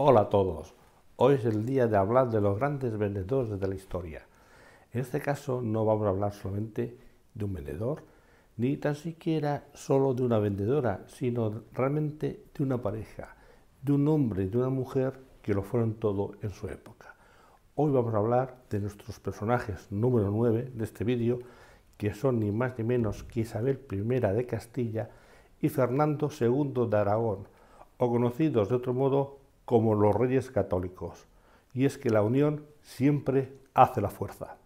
Hola a todos, hoy es el día de hablar de los grandes vendedores de la historia. En este caso no vamos a hablar solamente de un vendedor, ni tan siquiera solo de una vendedora, sino realmente de una pareja, de un hombre y de una mujer que lo fueron todo en su época. Hoy vamos a hablar de nuestros personajes número 9 de este vídeo, que son ni más ni menos que Isabel I de Castilla y Fernando II de Aragón, o conocidos de otro modo como los Reyes Católicos. Y es que la unión siempre hace la fuerza.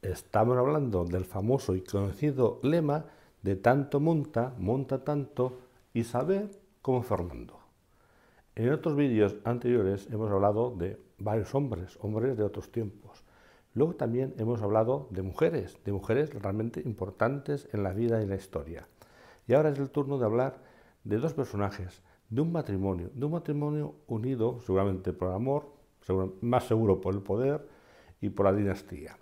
Estamos hablando del famoso y conocido lema de tanto monta, monta tanto Isabel como Fernando. En otros vídeos anteriores hemos hablado de varios hombres de otros tiempos. Luego también hemos hablado de mujeres realmente importantes en la vida y la historia. Y ahora es el turno de hablar de dos personajes, de un matrimonio unido seguramente por amor, más seguro por el poder y por la dinastía.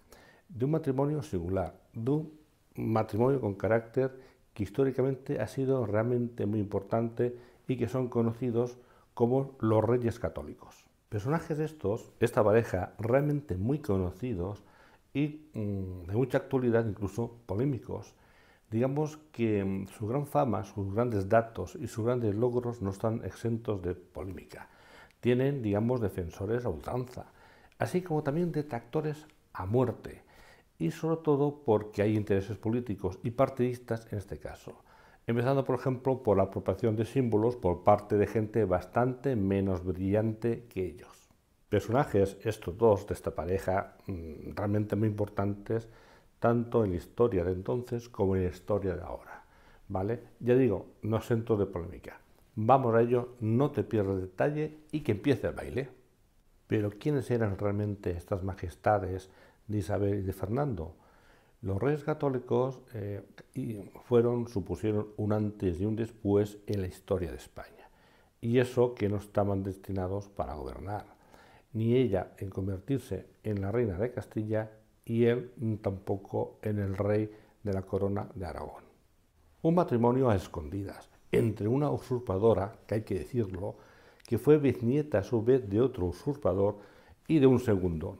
De un matrimonio singular, de un matrimonio con carácter que históricamente ha sido realmente muy importante y que son conocidos como los Reyes Católicos. Personajes estos, esta pareja, realmente muy conocidos y de mucha actualidad, incluso polémicos. Digamos que su gran fama, sus grandes datos y sus grandes logros no están exentos de polémica. Tienen, digamos, defensores a ultranza, así como también detractores a muerte, y sobre todo porque hay intereses políticos y partidistas en este caso. Empezando, por ejemplo, por la apropiación de símbolos por parte de gente bastante menos brillante que ellos. Personajes, estos dos de esta pareja, realmente muy importantes, tanto en la historia de entonces como en la historia de ahora. ¿Vale? Ya digo, no exento de polémica. Vamos a ello, no te pierdas detalle y que empiece el baile. Pero ¿quiénes eran realmente estas majestades de Isabel y de Fernando? Los reyes católicos supusieron un antes y un después en la historia de España. Y eso que no estaban destinados para gobernar. Ni ella en convertirse en la reina de Castilla y él tampoco en el rey de la corona de Aragón. Un matrimonio a escondidas entre una usurpadora, que hay que decirlo, que fue bisnieta a su vez de otro usurpador y de un segundón.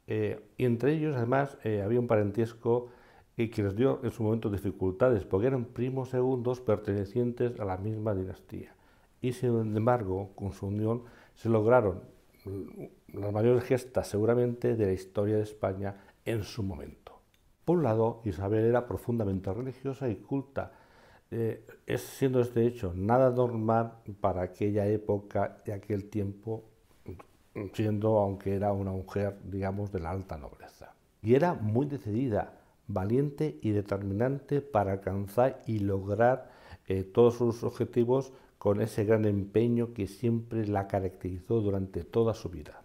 Y entre ellos, además, había un parentesco que les dio en su momento dificultades, porque eran primos segundos pertenecientes a la misma dinastía. Y sin embargo, con su unión se lograron las mayores gestas seguramente de la historia de España en su momento. Por un lado, Isabel era profundamente religiosa y culta, siendo este hecho nada normal para aquella época y aquel tiempo, siendo, aunque era una mujer, digamos, de la alta nobleza. Y era muy decidida, valiente y determinante para alcanzar y lograr todos sus objetivos con ese gran empeño que siempre la caracterizó durante toda su vida.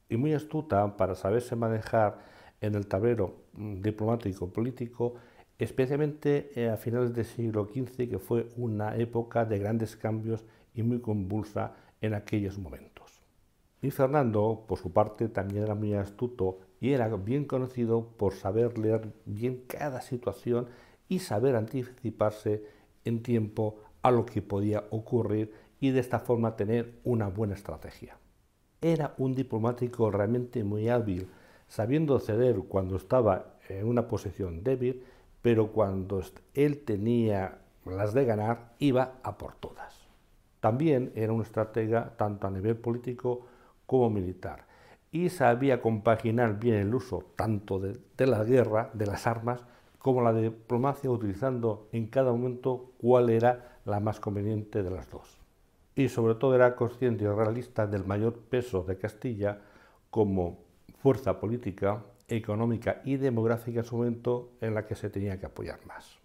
Y muy astuta para saberse manejar en el tablero diplomático político, especialmente a finales del siglo XV, que fue una época de grandes cambios y muy convulsa en aquellos momentos. Y Fernando, por su parte, también era muy astuto y era bien conocido por saber leer bien cada situación y saber anticiparse en tiempo a lo que podía ocurrir y de esta forma tener una buena estrategia. Era un diplomático realmente muy hábil, sabiendo ceder cuando estaba en una posición débil, pero cuando él tenía las de ganar, iba a por todas. También era un estratega tanto a nivel político como militar y sabía compaginar bien el uso tanto de la guerra, de las armas, como la diplomacia, utilizando en cada momento cuál era la más conveniente de las dos. Y sobre todo era consciente y realista del mayor peso de Castilla como fuerza política, económica y demográfica en su momento en la que se tenía que apoyar más.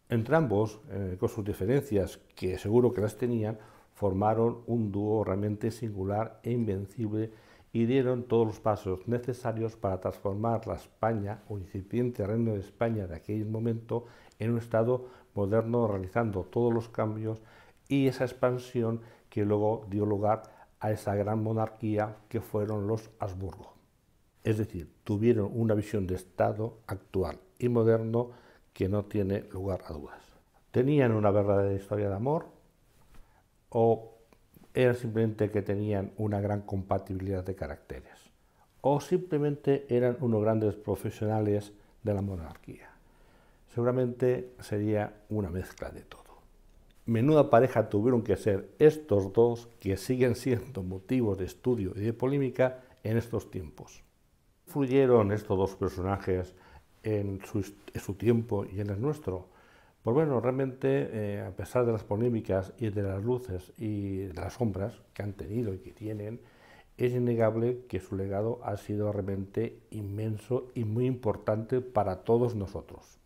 Entre ambos, con sus diferencias, que seguro que las tenían, formaron un dúo realmente singular e invencible y dieron todos los pasos necesarios para transformar la España, o incipiente reino de España de aquel momento, en un Estado moderno, realizando todos los cambios y esa expansión que luego dio lugar a esa gran monarquía que fueron los Habsburgo. Es decir, tuvieron una visión de Estado actual y moderno que no tiene lugar a dudas. Tenían una verdadera historia de amor, o eran simplemente que tenían una gran compatibilidad de caracteres, o simplemente eran unos grandes profesionales de la monarquía. Seguramente sería una mezcla de todo. Menuda pareja tuvieron que ser estos dos, que siguen siendo motivos de estudio y de polémica en estos tiempos. ¿Influyeron estos dos personajes en su tiempo y en el nuestro? Pues bueno, realmente, a pesar de las polémicas y de las luces y de las sombras que han tenido y que tienen, es innegable que su legado ha sido realmente inmenso y muy importante para todos nosotros.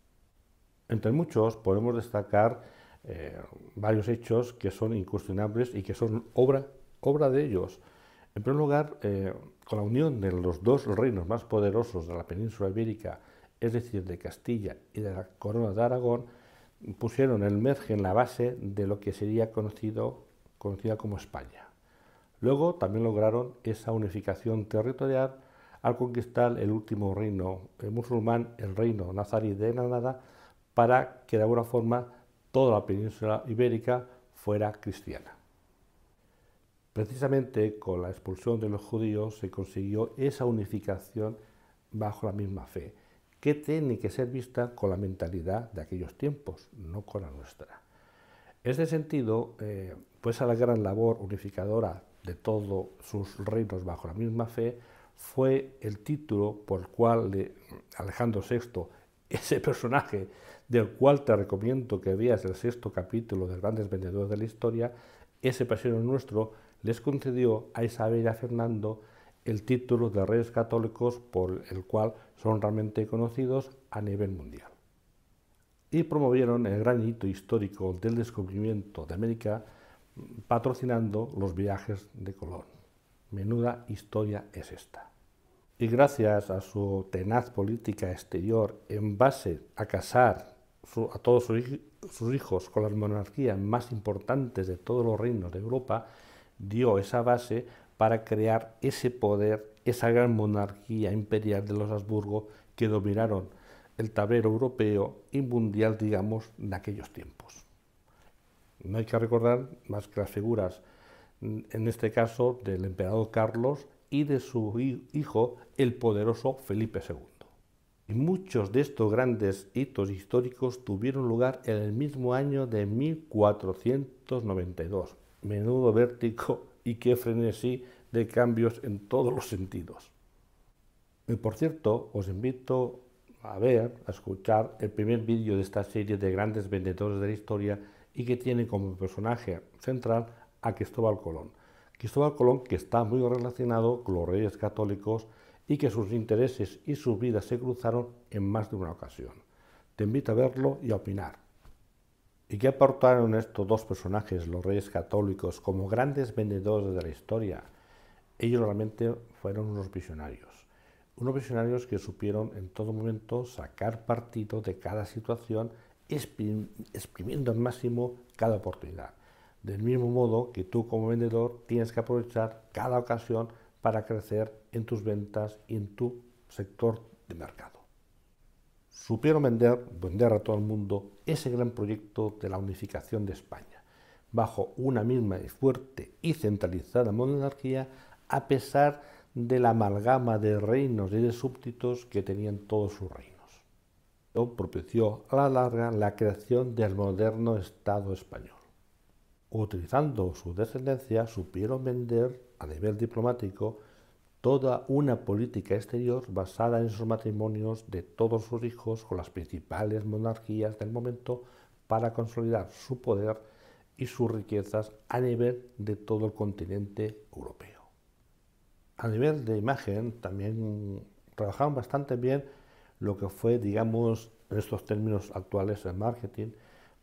Entre muchos podemos destacar varios hechos que son incuestionables y que son obra de ellos. En primer lugar, con la unión de los dos reinos más poderosos de la península ibérica, es decir, de Castilla y de la Corona de Aragón, pusieron el merge en la base de lo que sería conocida como España. Luego también lograron esa unificación territorial al conquistar el último reino musulmán, el reino nazarí de Granada, para que de alguna forma toda la península ibérica fuera cristiana. Precisamente con la expulsión de los judíos se consiguió esa unificación bajo la misma fe, que tiene que ser vista con la mentalidad de aquellos tiempos, no con la nuestra. En este sentido, pues a la gran labor unificadora de todos sus reinos bajo la misma fe fue el título por el cual Alejandro VI, ese personaje del cual te recomiendo que veas el 6º capítulo de Grandes Vendedores de la Historia, ese paisano nuestro les concedió a Isabel y a Fernando el título de Reyes Católicos, por el cual son realmente conocidos a nivel mundial. Y promovieron el gran hito histórico del descubrimiento de América, patrocinando los viajes de Colón. Menuda historia es esta. Y gracias a su tenaz política exterior en base a casar a todos sus hijos con las monarquías más importantes de todos los reinos de Europa, dio esa base para crear ese poder, esa gran monarquía imperial de los Habsburgo que dominaron el tablero europeo y mundial, digamos, de aquellos tiempos. No hay que recordar más que las figuras, en este caso, del emperador Carlos y de su hijo, el poderoso Felipe II. Y muchos de estos grandes hitos históricos tuvieron lugar en el mismo año de 1492. Menudo vértigo y qué frenesí de cambios en todos los sentidos. Y por cierto, os invito a escuchar el primer vídeo de esta serie de Grandes Vendedores de la Historia, y que tiene como personaje central a Cristóbal Colón. Cristóbal Colón, que está muy relacionado con los Reyes Católicos y que sus intereses y sus vidas se cruzaron en más de una ocasión. Te invito a verlo y a opinar. ¿Y qué aportaron estos dos personajes, los Reyes Católicos, como grandes vendedores de la historia? Ellos realmente fueron unos visionarios que supieron en todo momento sacar partido de cada situación, exprimiendo al máximo cada oportunidad. Del mismo modo que tú como vendedor tienes que aprovechar cada ocasión para crecer en tus ventas y en tu sector de mercado. Supieron vender a todo el mundo ese gran proyecto de la unificación de España, bajo una misma y fuerte y centralizada monarquía, a pesar de la amalgama de reinos y de súbditos que tenían todos sus reinos. Esto propició a la larga la creación del moderno Estado español. Utilizando su descendencia, supieron vender a nivel diplomático toda una política exterior basada en sus matrimonios de todos sus hijos con las principales monarquías del momento, para consolidar su poder y sus riquezas a nivel de todo el continente europeo. A nivel de imagen también trabajaron bastante bien lo que fue, digamos, en estos términos actuales, el marketing,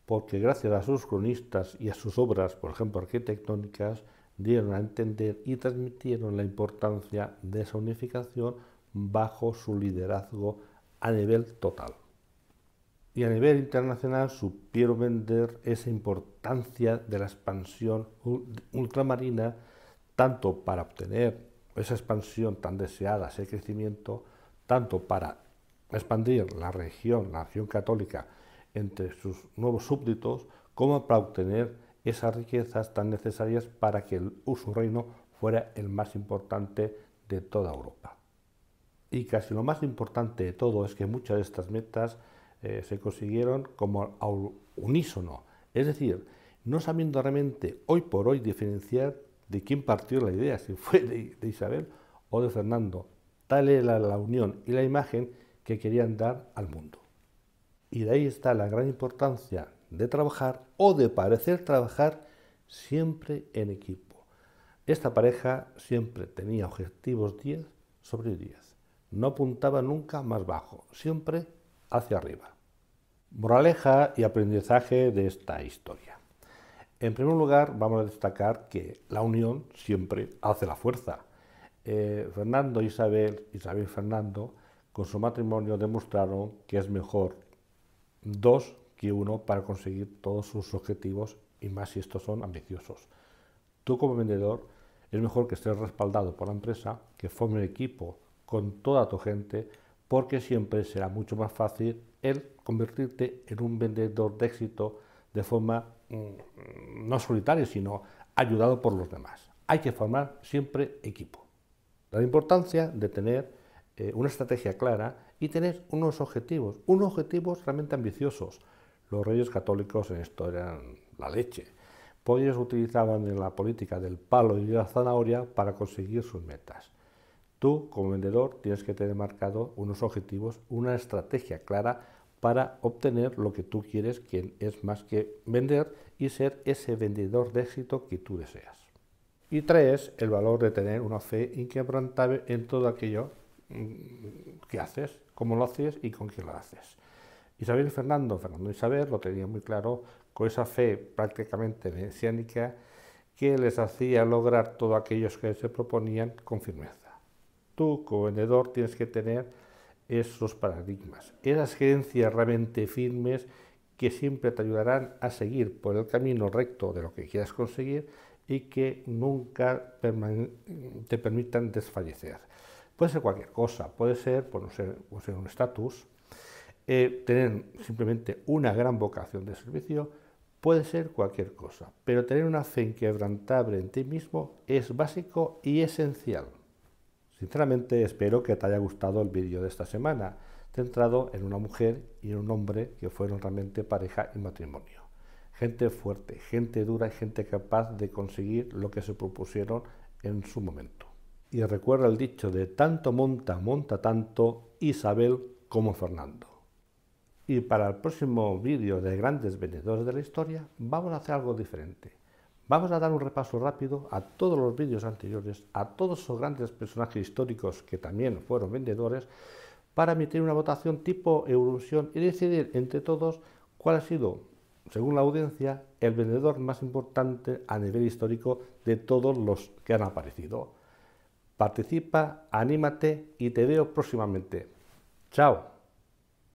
porque gracias a sus cronistas y a sus obras, por ejemplo, arquitectónicas, dieron a entender y transmitieron la importancia de esa unificación bajo su liderazgo a nivel total. Y a nivel internacional supieron vender esa importancia de la expansión ultramarina, tanto para obtener esa expansión tan deseada, ese crecimiento, tanto para expandir la región católica entre sus nuevos súbditos, como para obtener esas riquezas tan necesarias para que su reino fuera el más importante de toda Europa. Y casi lo más importante de todo es que muchas de estas metas se consiguieron como a unísono, es decir, no sabiendo realmente hoy por hoy diferenciar de quién partió la idea, si fue de Isabel o de Fernando. Tal era la unión y la imagen que querían dar al mundo. Y de ahí está la gran importancia de trabajar o de parecer trabajar siempre en equipo. Esta pareja siempre tenía objetivos 10 sobre 10. No apuntaba nunca más bajo, siempre hacia arriba. Moraleja y aprendizaje de esta historia. En primer lugar, vamos a destacar que la unión siempre hace la fuerza. Fernando e Isabel y Fernando, con su matrimonio demostraron que es mejor dos que uno para conseguir todos sus objetivos, y más si estos son ambiciosos. Tú como vendedor es mejor que estés respaldado por la empresa, que forme equipo con toda tu gente, porque siempre será mucho más fácil el convertirte en un vendedor de éxito de forma no solitaria, sino ayudado por los demás. Hay que formar siempre equipo. La importancia de tener una estrategia clara y tener unos objetivos realmente ambiciosos. Los reyes católicos en esto eran la leche. Pues ellos utilizaban en la política del palo y de la zanahoria para conseguir sus metas. Tú, como vendedor, tienes que tener marcado unos objetivos, una estrategia clara para obtener lo que tú quieres, que es más que vender y ser ese vendedor de éxito que tú deseas. Y 3, el valor de tener una fe inquebrantable en todo aquello que haces, cómo lo haces y con quién lo haces. Isabel y Fernando y Isabel lo tenían muy claro, con esa fe prácticamente mesiánica que les hacía lograr todo aquello que se proponían con firmeza. Tú, como vendedor, tienes que tener esos paradigmas, esas creencias realmente firmes que siempre te ayudarán a seguir por el camino recto de lo que quieras conseguir y que nunca te permitan desfallecer. Puede ser cualquier cosa, puede ser, pues no sé, puede ser un estatus, tener simplemente una gran vocación de servicio, puede ser cualquier cosa, pero tener una fe inquebrantable en ti mismo es básico y esencial. Sinceramente espero que te haya gustado el vídeo de esta semana, centrado en una mujer y en un hombre que fueron realmente pareja y matrimonio. Gente fuerte, gente dura y gente capaz de conseguir lo que se propusieron en su momento. Y recuerda el dicho de tanto monta, monta tanto Isabel como Fernando. Y para el próximo vídeo de grandes vendedores de la historia vamos a hacer algo diferente. Vamos a dar un repaso rápido a todos los vídeos anteriores, a todos esos grandes personajes históricos que también fueron vendedores, para emitir una votación tipo Eurovisión y decidir entre todos cuál ha sido, según la audiencia, el vendedor más importante a nivel histórico de todos los que han aparecido. Participa, anímate y te veo próximamente. ¡Chao!